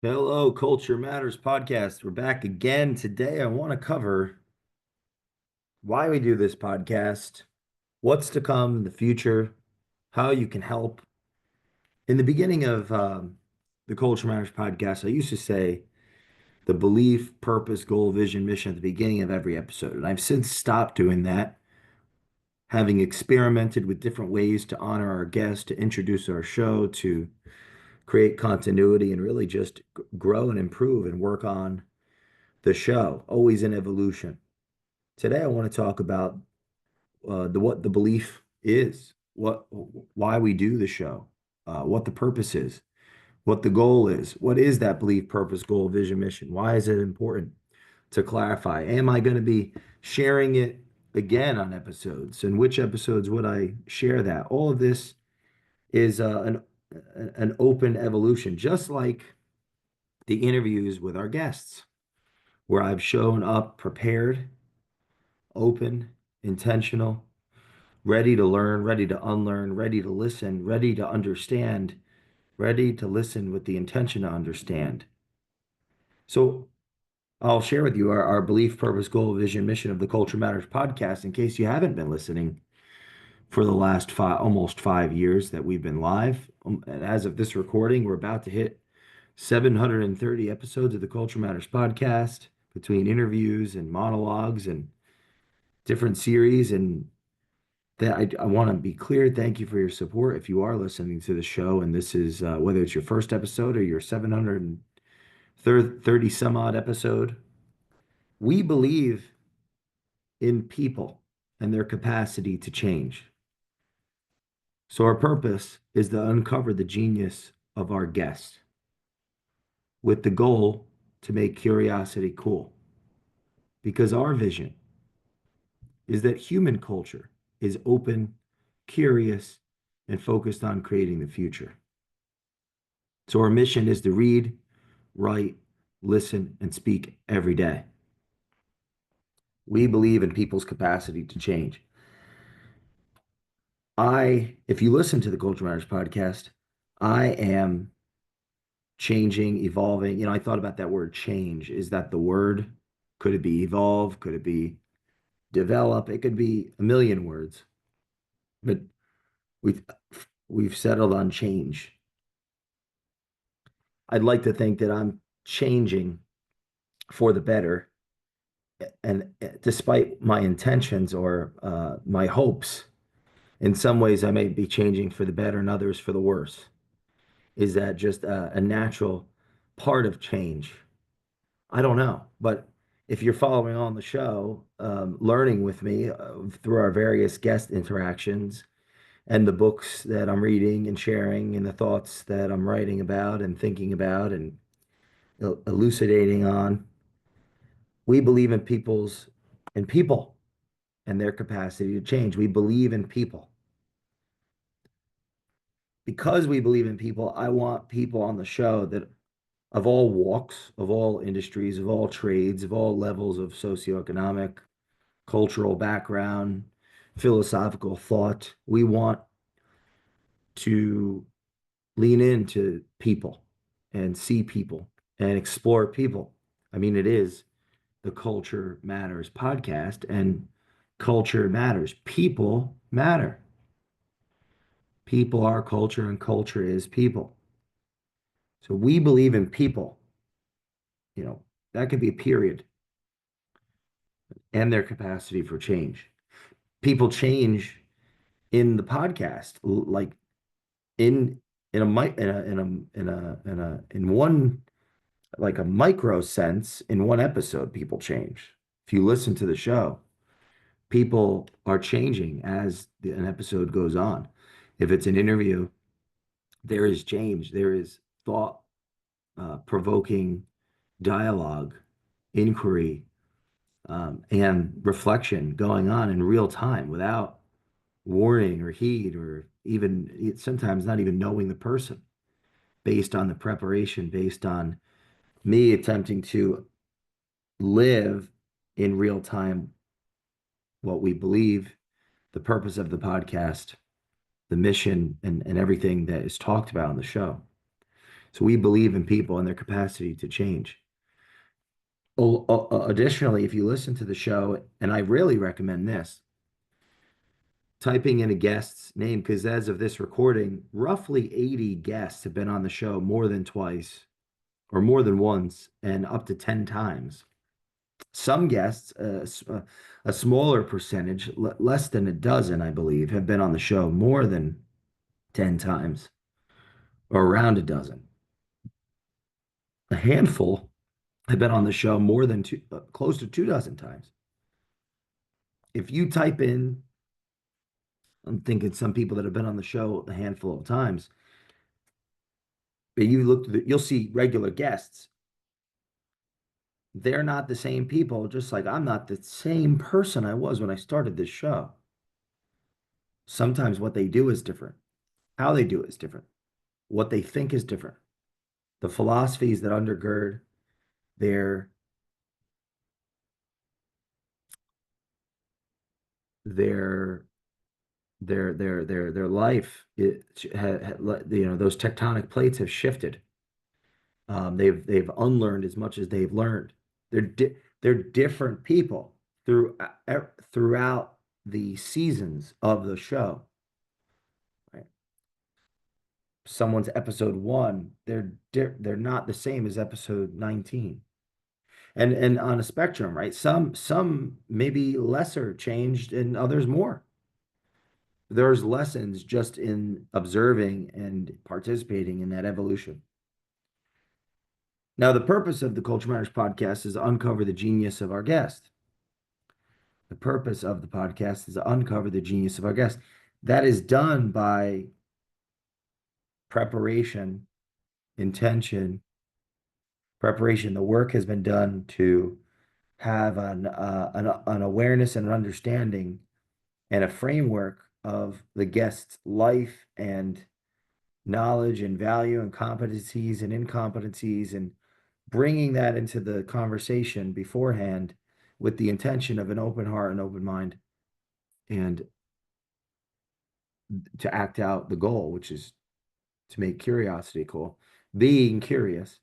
Hello, Culture Matters podcast. We're back again. Today, I want to cover why we do this podcast, what's to come in the future, how you can help. In the beginning of the Culture Matters podcast, I used to say the belief, purpose, goal, vision, mission at the beginning of every episode. And I've since stopped doing that, having experimented with different ways to honor our guests, to introduce our show, to create continuity, and really just grow and improve and work on the show, always in evolution. Today, I want to talk about what the belief is, why we do the show, what the purpose is, what the goal is. What is that belief, purpose, goal, vision, mission? Why is it important to clarify? Am I going to be sharing it again on episodes? And which episodes would I share that? All of this is an open evolution, just like the interviews with our guests, where I've shown up prepared, open, intentional, ready to learn, ready to unlearn, ready to listen, ready to understand, ready to listen with the intention to understand. So I'll share with you our belief, purpose, goal, vision, mission of the Culture Matters podcast in case you haven't been listening for the last almost 5 years that we've been live. And as of this recording, we're about to hit 730 episodes of the Culture Matters podcast between interviews and monologues and different series. And that I want to be clear. Thank you for your support. If you are listening to the show, and this is whether it's your first episode or your 730 some odd episode, we believe in people and their capacity to change. So our purpose is to uncover the genius of our guests with the goal to make curiosity cool. Because our vision is that human culture is open, curious, and focused on creating the future. So our mission is to read, write, listen, and speak every day. We believe in people's capacity to change. If you listen to the Culture Matters podcast, I am changing, evolving. I thought about that word change. Is that the word? Could it be evolve? Could it be develop? It could be a million words. But we've we've settled on change. I'd like to think that I'm changing for the better, and despite my intentions or my hopes, in some ways I may be changing for the better and others for the worse. Is that just a natural part of change? I don't know. But if you're following on the show, learning with me through our various guest interactions and the books that I'm reading and sharing and the thoughts that I'm writing about and thinking about and elucidating on, we believe in people and their capacity to change. We believe in people. Because we believe in people, I want people on the show that of all walks, of all industries, of all trades, of all levels of socioeconomic, cultural background, philosophical thought. We want to lean into people and see people and explore people. I mean, it is the Culture Matters podcast, and culture matters. People matter. People are culture, and culture is people. So we believe in people. That could be a period, and their capacity for change. People change in the podcast, like in in a mic in one, like a micro sense. In one episode, people change. If you listen to the show, people are changing as an episode goes on. If it's an interview, there is change. There is thought provoking dialogue, inquiry, and reflection going on in real time without warning or heed, or even sometimes not even knowing the person, based on the preparation, based on me attempting to live in real time what we believe, the purpose of the podcast, the mission, and everything that is talked about on the show. So we believe in people and their capacity to change. Additionally, if you listen to the show, and I really recommend this, typing in a guest's name, because as of this recording, roughly 80 guests have been on the show more than twice or more than once and up to 10 times. Some guests, a smaller percentage, less than a dozen, I believe, have been on the show more than 10 times or around a dozen. A handful have been on the show more than close to 2 dozen times. If you type in, I'm thinking some people that have been on the show a handful of times, but you'll see regular guests. They're not the same people, just like I'm not the same person I was when I started this show. Sometimes what they do is different. How they do it is different. What they think is different. The philosophies that undergird their their their life, those tectonic plates have shifted. They've unlearned as much as they've learned. They're different people throughout the seasons of the show. Right? Someone's episode one, they're not the same as episode 19. And on a spectrum, right? Some maybe lesser changed and others more. There's lessons just in observing and participating in that evolution. Now, the purpose of the Culture Matters podcast is to uncover the genius of our guest. The purpose of the podcast is to uncover the genius of our guest. That is done by preparation, intention, preparation. The work has been done to have an awareness and an understanding and a framework of the guest's life and knowledge and value and competencies and incompetencies, and bringing that into the conversation beforehand with the intention of an open heart and open mind, and to act out the goal, which is to make curiosity cool. Being curious.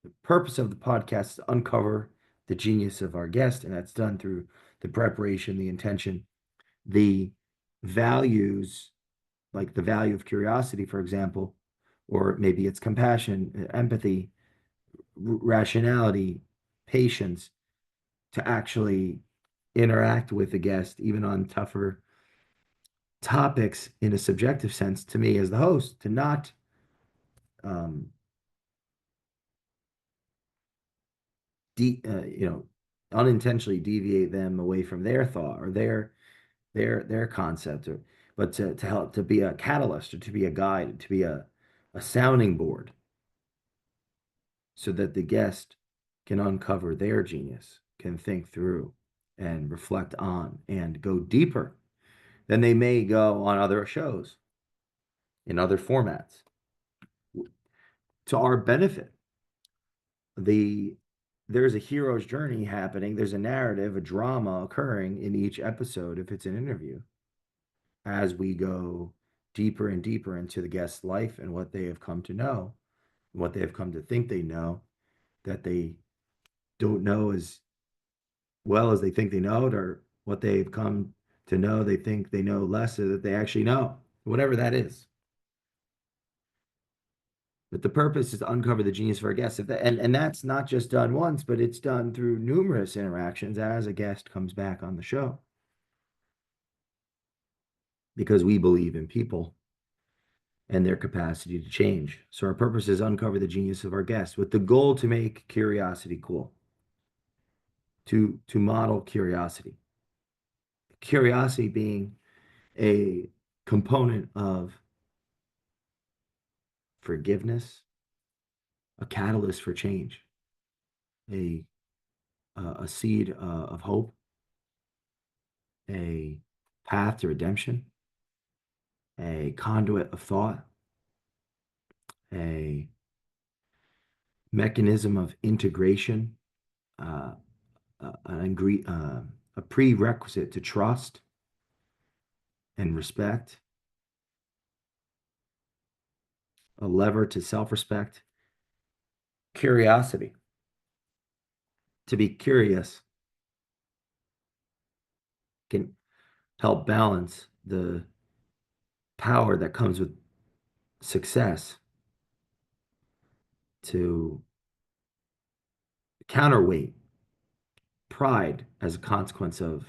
The purpose of the podcast is to uncover the genius of our guest, and that's done through the preparation, the intention, the values, like the value of curiosity, for example, or maybe it's compassion, empathy, rationality, patience, to actually interact with the guest, even on tougher topics in a subjective sense, to me as the host, to not um, unintentionally deviate them away from their thought or their concept, or but to help, to be a catalyst or to be a guide, to be a sounding board so that the guest can uncover their genius, can think through and reflect on and go deeper than they may go on other shows in other formats. To our benefit, the there's a hero's journey happening. There's a narrative, a drama occurring in each episode if it's an interview, as we go deeper and deeper into the guest's life and what they have come to know, what they have come to think they know, that they don't know as well as they think they know it, or what they've come to know they think they know less so that they actually know, whatever that is. But the purpose is to uncover the genius of our guests. And that's not just done once, but it's done through numerous interactions as a guest comes back on the show. Because we believe in people and their capacity to change. So our purpose is uncover the genius of our guests with the goal to make curiosity cool, to model curiosity. Curiosity being a component of forgiveness, a catalyst for change, a a seed of hope, a path to redemption, a conduit of thought, a mechanism of integration, uh, a prerequisite to trust and respect, a lever to self-respect, curiosity. To be curious can help balance the power that comes with success to counterweight pride as a consequence of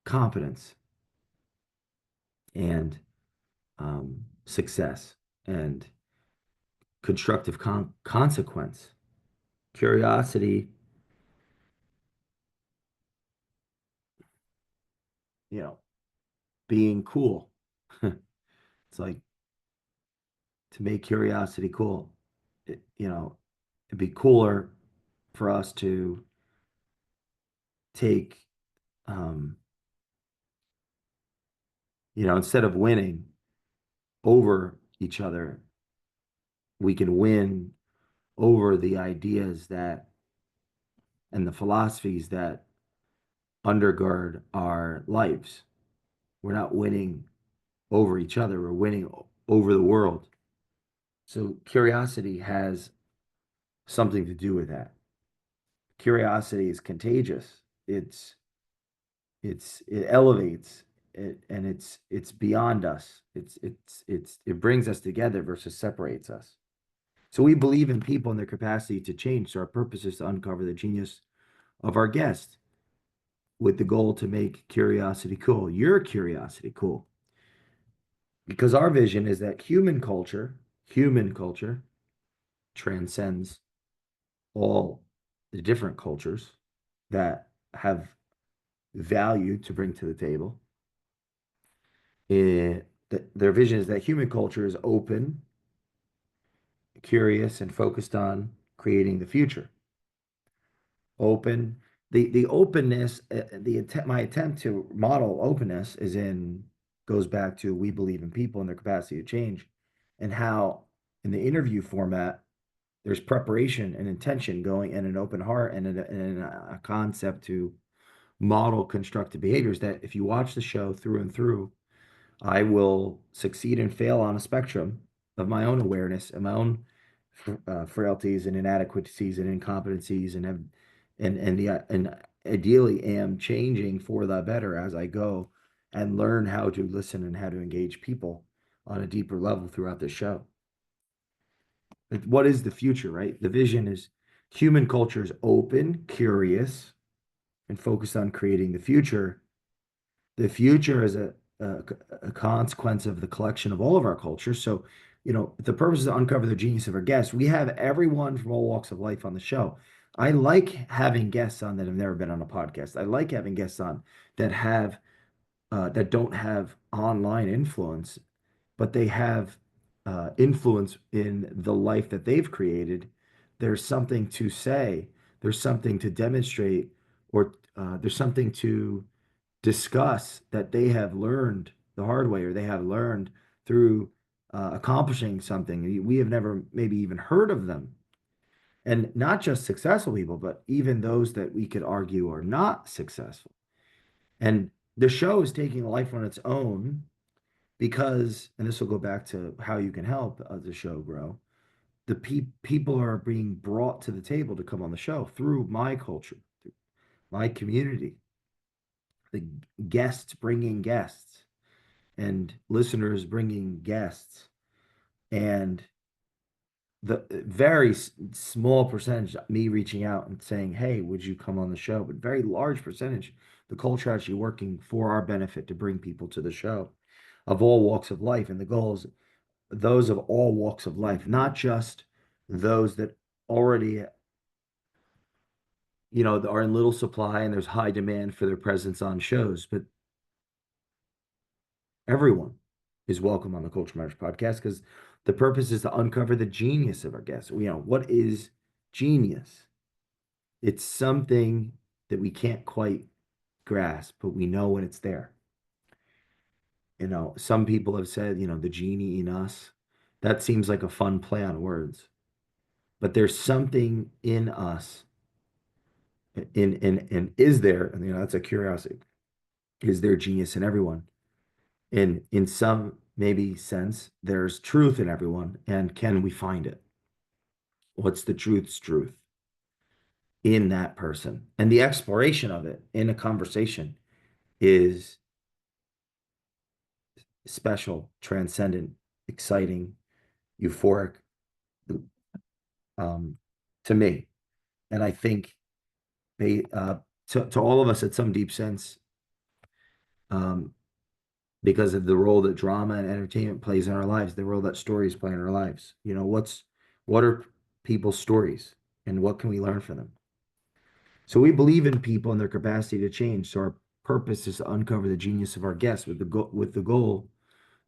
competence and success and constructive consequence. Curiosity, you know, being cool. It's like to make curiosity cool. It'd be cooler for us to take, um, instead of winning over each other, we can win over the ideas that and the philosophies that undergird our lives. We're not winning over each other, we're winning over the world. So curiosity has something to do with that. Curiosity is contagious. It elevates and it's beyond us. It brings us together versus separates us. So we believe in people and their capacity to change. So our purpose is to uncover the genius of our guest with the goal to make curiosity cool. Your curiosity cool. Because our vision is that human culture transcends all the different cultures that have value to bring to the table. Their vision is that human culture is open, curious, and focused on creating the future. Open, the openness, my attempt to model openness goes back to we believe in people and their capacity to change, and how in the interview format there's preparation and intention going and an open heart and a concept to model constructive behaviors that if you watch the show through and through, I will succeed and fail on a spectrum of my own awareness and my own frailties and inadequacies and incompetencies and ideally am changing for the better as I go and learn how to listen and how to engage people on a deeper level throughout the show. What is the future, right? The vision is human culture is open, curious, and focused on creating the future. The future is a consequence of the collection of all of our cultures. So, the purpose is to uncover the genius of our guests. We have everyone from all walks of life on the show. I like having guests on that have never been on a podcast. I like having guests on that have that don't have online influence, but they have influence in the life that they've created. There's something to say, there's something to demonstrate, or there's something to discuss that they have learned the hard way or they have learned through accomplishing something. We have never maybe even heard of them. And not just successful people, but even those that we could argue are not successful. And the show is taking a life on its own because, and this will go back to how you can help the show grow. The people are being brought to the table to come on the show through my culture, through my community, the guests bringing guests and listeners bringing guests, and the very small percentage me reaching out and saying, hey, would you come on the show, but very large percentage the culture actually working for our benefit to bring people to the show of all walks of life. And the goal is those of all walks of life, not just those that already are in little supply and there's high demand for their presence on shows, but everyone is welcome on the Culture Matters podcast because the purpose is to uncover the genius of our guests. What is genius? It's something that we can't quite grasp, but we know when it's there. Some people have said, the genie in us. That seems like a fun play on words, but there's something in us. And is there? And that's a curiosity. Is there genius in everyone? In some maybe sense, there's truth in everyone, and can we find it? What's the truth's truth in that person? And the exploration of it in a conversation is special, transcendent, exciting, euphoric, um, to me. And I think they, to all of us at some deep sense, um, because of the role that drama and entertainment plays in our lives, the role that stories play in our lives. What are people's stories and what can we learn from them? So we believe in people and their capacity to change. So our purpose is to uncover the genius of our guests with the goal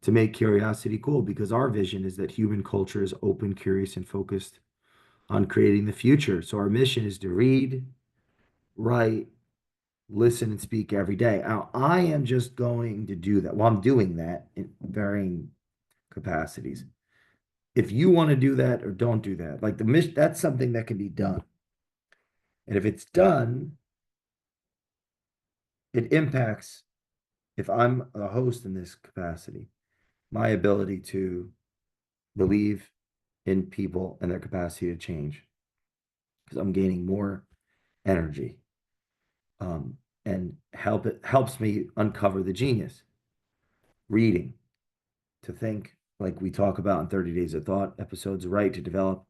to make curiosity cool, because our vision is that human culture is open, curious, and focused on creating the future. So our mission is to read, write, listen, and speak every day. Now, I am just going to do that. Well, I'm doing that in varying capacities. If you want to do that or don't do that, like the mission, that's something that can be done. And if it's done, it impacts, if I'm a host in this capacity, my ability to believe in people and their capacity to change, because I'm gaining more energy. And it helps me uncover the genius. Reading, to think, like we talk about in 30 Days of Thought episodes, right to develop,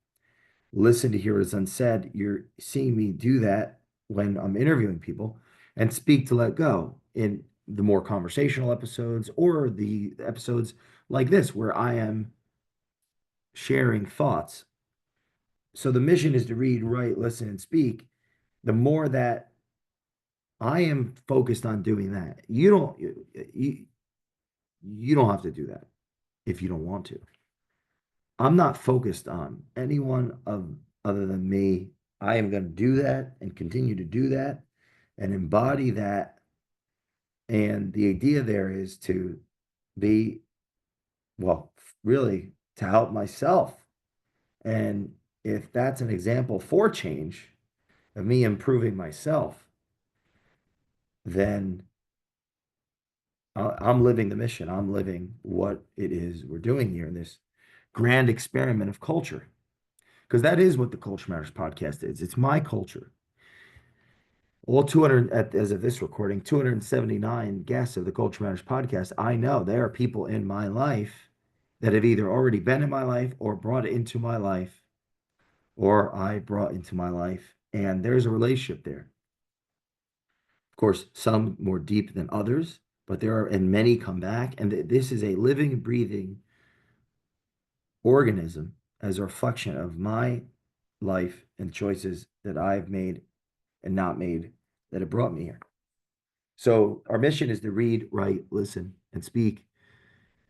listen to hear what is unsaid. You're seeing me do that when I'm interviewing people, and speak to let go in the more conversational episodes, or the episodes like this where I am sharing thoughts. So the mission is to read, write, listen, and speak. The more that I am focused on doing that, you don't have to do that if you don't want to. I'm not focused on anyone of other than me. I am going to do that and continue to do that and embody that. And the idea there is to be, well, really to help myself. And if that's an example for change of me improving myself, then I'm living the mission. I'm living what it is we're doing here in this grand experiment of culture. Because that is what the Culture Matters podcast is. It's my culture. All 200, as of this recording, 279 guests of the Culture Matters podcast, I know there are people in my life that have either already been in my life or brought into my life, or I brought into my life. And there's a relationship there. Of course, some more deep than others, but there are, and many come back. And this is a living, breathing organism as a reflection of my life and choices that I've made and not made that have brought me here. So our mission is to read, write, listen, and speak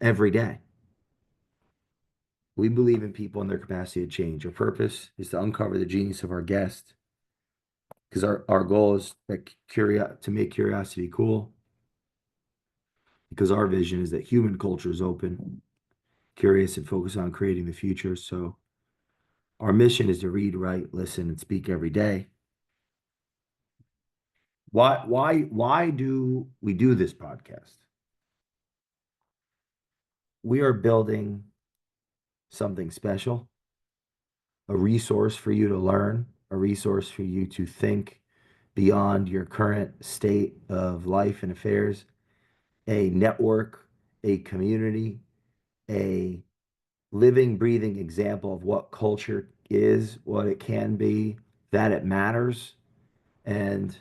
every day. We believe in people and their capacity to change. Our purpose is to uncover the genius of our guest, because our goal is to make curiosity cool, because our vision is that human culture is open, curious, and focused on creating the future. So our mission is to read, write, listen, and speak every day. Why do we do this podcast? We are building something special, a resource for you to learn, a resource for you to think beyond your current state of life and affairs, a network, a community, a living, breathing example of what culture is, what it can be, that it matters, and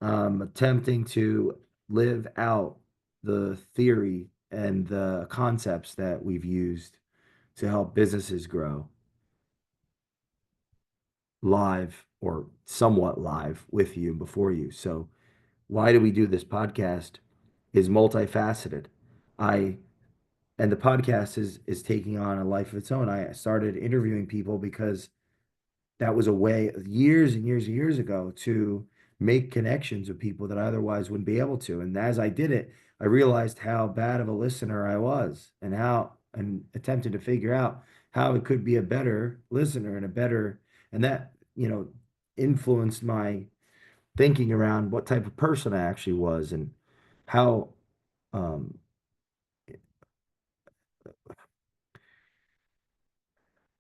attempting to live out the theory and the concepts that we've used to help businesses grow live or somewhat live with you before you. So, why do we do this podcast is multifaceted. I and the podcast is taking on a life of its own. I started interviewing people because that was a way years and years and years ago to make connections with people that I otherwise wouldn't be able to. And as I did it, I realized how bad of a listener I was, and attempted to figure out how it could be a better listener and a better, and that, influenced my thinking around what type of person I actually was, and how, um,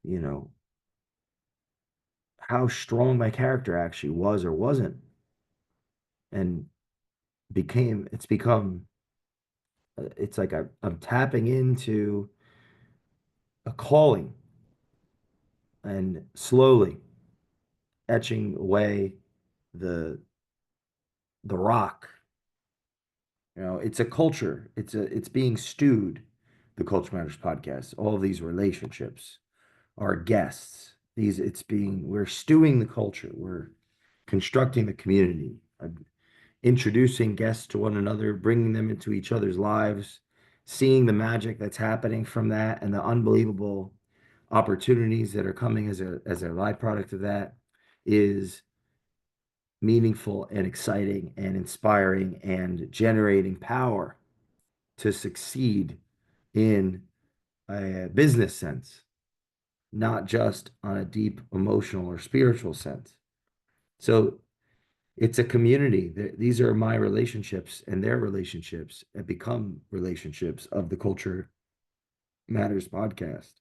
you know, how strong my character actually was or wasn't, and it's become, it's like I'm tapping into a calling and slowly etching away the rock. It's a culture. It's being stewed. The Culture Matters podcast. All of these relationships, our guests. These it's being we're stewing the culture. We're constructing the community. Introducing guests to one another, bringing them into each other's lives, seeing the magic that's happening from that, and the unbelievable opportunities that are coming as a byproduct of that is meaningful and exciting and inspiring and generating power to succeed in a business sense, not just on a deep emotional or spiritual sense. So it's a community. These are my relationships, and their relationships have become relationships of the Culture Matters podcast.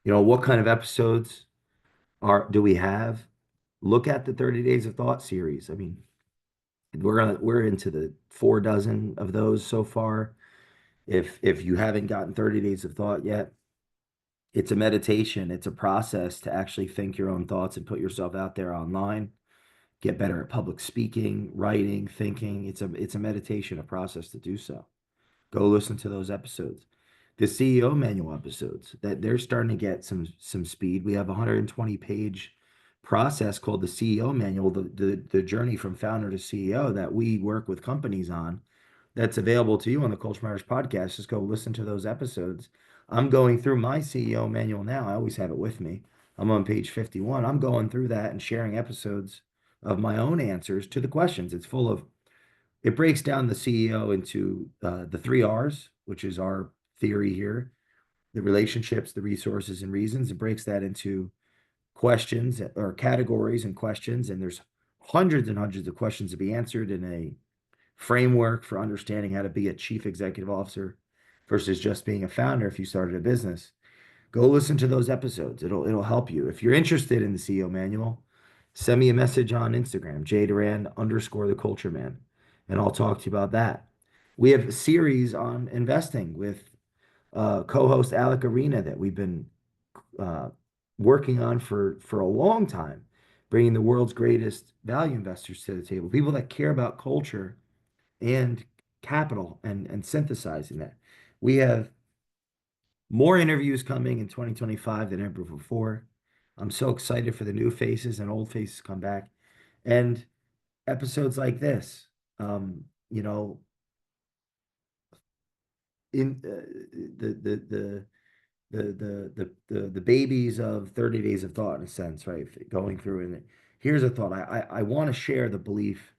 What kind of episodes are do we have? Look at the 30 Days of Thought series. I mean, we're into the 4 dozen of those so far. If you haven't gotten 30 Days of Thought yet, it's a meditation. It's a process to actually think your own thoughts and put yourself out there online. Get better at public speaking, writing, thinking. It's a meditation, a process to do so. Go listen to those episodes. The CEO manual episodes, that they're starting to get some speed. We have a 120-page process called the CEO manual, the journey from founder to CEO that we work with companies on. That's available to you on the Culture Matters podcast. Just go listen to those episodes. I'm going through my CEO manual now. I always have it with me. I'm on page 51. I'm going through that and sharing episodes of my own answers to the questions. It breaks down the CEO into the 3 R's, which is our theory here: the relationships, the resources, and reasons. It breaks that into questions or categories and questions. And there's hundreds and hundreds of questions to be answered in a framework for understanding how to be a chief executive officer versus just being a founder if you started a business. Go listen to those episodes. It'll help you. If you're interested in the CEO manual, send me a message on Instagram, Jay Doran _ the culture man, and I'll talk to you about that. We have a series on investing with co-host Alec Arena that we've been uh, working on for a long time, bringing the world's greatest value investors to the table, people that care about culture and capital, and synthesizing that. We have more interviews coming in 2025 than ever before. I'm so excited for the new faces and old faces come back. And episodes like this, um, you know, in the babies of 30 Days of Thought, in a sense, right? Going through, and here's a thought. I want to share the belief,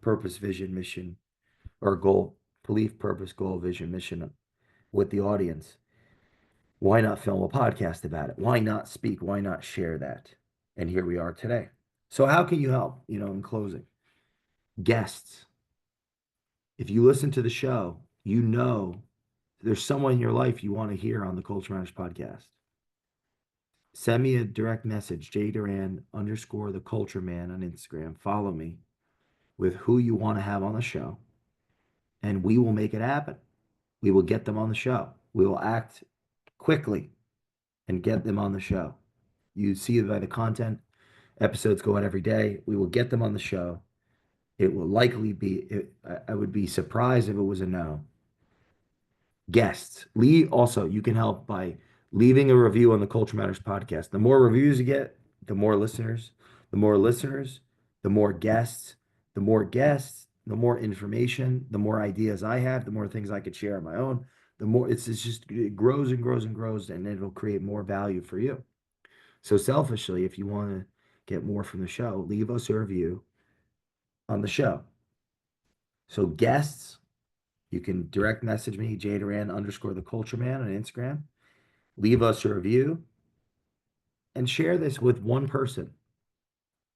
purpose, vision, mission, or goal, belief, purpose, goal, vision, mission with the audience. Why not film a podcast about it? Why not speak? Why not share that? And here we are today. So how can you help? In closing, guests. If you listen to the show, there's someone in your life you want to hear on the Culture Matters podcast. Send me a direct message, Jay Doran _ the culture man on Instagram. Follow me with who you want to have on the show, and we will make it happen. We will get them on the show. We will act quickly and get them on the show. You see by the content, episodes go out every day. We will get them on the show. It will likely be, I would be surprised if it was a no. Guests. Also, you can help by leaving a review on the Culture Matters podcast. The more reviews you get, the more listeners. The more listeners, the more guests. The more guests, the more information, the more ideas I have, the more things I could share on my own. The more it grows and grows and grows, and it'll create more value for you. So selfishly, if you want to get more from the show, leave us a review on the show. So guests, you can direct message me, Jay Doran _ the culture man on Instagram. Leave us a review and share this with one person.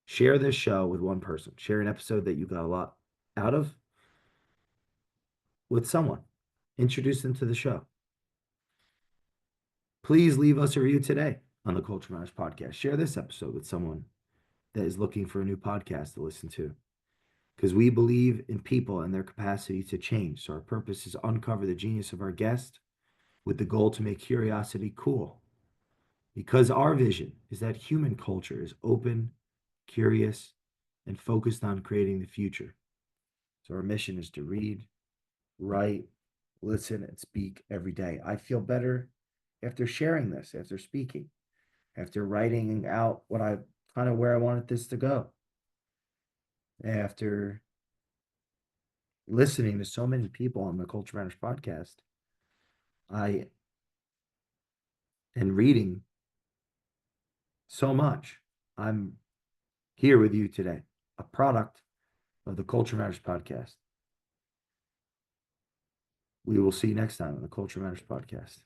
Share this show with one person. Share an episode that you got a lot out of with someone. Introduce them to the show. Please leave us a review today. on the Culture Matters podcast. Share this episode with someone that is looking for a new podcast to listen to, because we believe in people and their capacity to change. So our purpose is uncover the genius of our guest with the goal to make curiosity cool. Because our vision is that human culture is open, curious, and focused on creating the future. So our mission is to read, write, listen, and speak every day. I feel better after sharing this, after speaking, after writing out what I kind of where I wanted this to go, after listening to so many people on the Culture Matters podcast. I and reading so much. I'm here with you today, a product of the Culture Matters podcast. We will see you next time on the Culture Matters podcast.